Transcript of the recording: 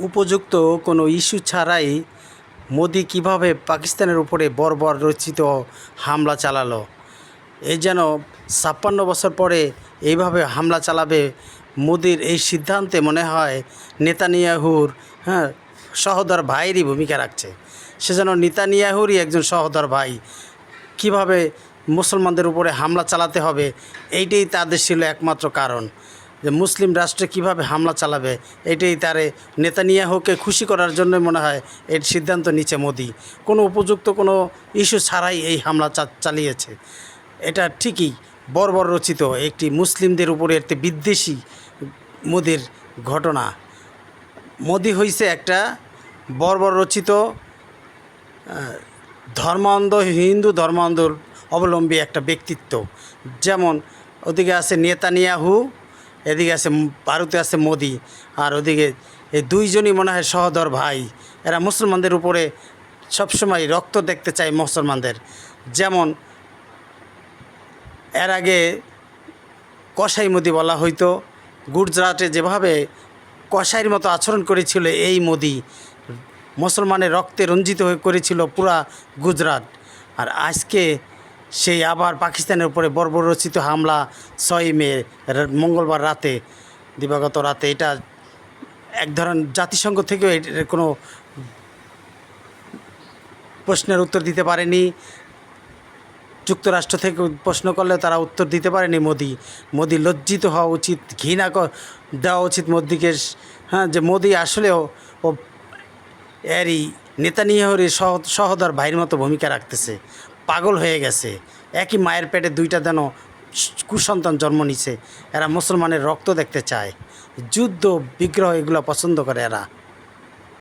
উপযুক্ত কোনো ইস্যু ছাড়াই মোদি কিভাবে পাকিস্তানের উপরে বর্বর রচিত হামলা চালালো। এই যেন ৫৬ বছর পরে এইভাবে হামলা চালাবে। মোদির এই সিদ্ধান্তে মনে হয় নেতানিয়াহুর সহোদর ভাইয়েরই ভূমিকা রাখছে। সে যেন নেতানিয়াহুরই একজন সহোদর ভাই। কিভাবে মুসলমানদের উপরে হামলা চালাতে হবে এইটাই তাদের ছিল একমাত্র কারণ, যে মুসলিম রাষ্ট্রে কিভাবে হামলা চালাবে এটাই তারে নেতানিয়াহুকে খুশি করার জন্য মনে হয় এর সিদ্ধান্ত নিচ্ছে মোদি। কোনো উপযুক্ত কোনো ইস্যু ছাড়াই এই হামলা চালিয়েছে। এটা ঠিকই বর্বর রচিত একটি মুসলিমদের উপরে একটি বিদ্বেষী মোদির ঘটনা। মোদি হইছে একটা বর্বর রচিত ধর্মান্ধ হিন্দু ধর্মান্ধর অবলম্বী একটা ব্যক্তিত্ব। যেমন ওদিকে আছে নেতানিয়াহু, এদিকে আছে ভারতে আছে মোদি, আর ওদিকে এই দুইজনই মনে হয় সহোদর ভাই। এরা মুসলমানদের উপরে সবসময় রক্ত দেখতে চায় মুসলমানদের। যেমন এর আগে কসাই মোদি বলা হইতো, গুজরাটে যেভাবে কসাইয়ের মতো আচরণ করেছিল এই মোদি, মুসলমানের রক্তে রঞ্জিত হয়ে করেছিল পুরা গুজরাট। আর আজকে সেই আবার পাকিস্তানের উপরে বর্বরচিত হামলা ৬ মে মঙ্গলবার রাতে, দিবাগত রাতে, এটা এক ধরনের জাতিসংঘ থেকেও এর কোনো প্রশ্নের উত্তর দিতে পারেনি। যুক্তরাষ্ট্র থেকে প্রশ্ন করলে তারা উত্তর দিতে পারেনি। মোদি লজ্জিত হওয়া উচিত, ঘৃণা দেওয়া উচিত মোদিকে। যে মোদি আসলেও ও এরই নেতানিয়াহুর সহোদর ভাইয়ের মতো ভূমিকা রাখতেছে। পাগল হয়ে গেছে। একই মায়ের পেটে দুইটা যেন কুসন্তান জন্ম নিছে। এরা মুসলমানের রক্ত দেখতে চায়, যুদ্ধ বিগ্রহ এগুলো পছন্দ করে এরা।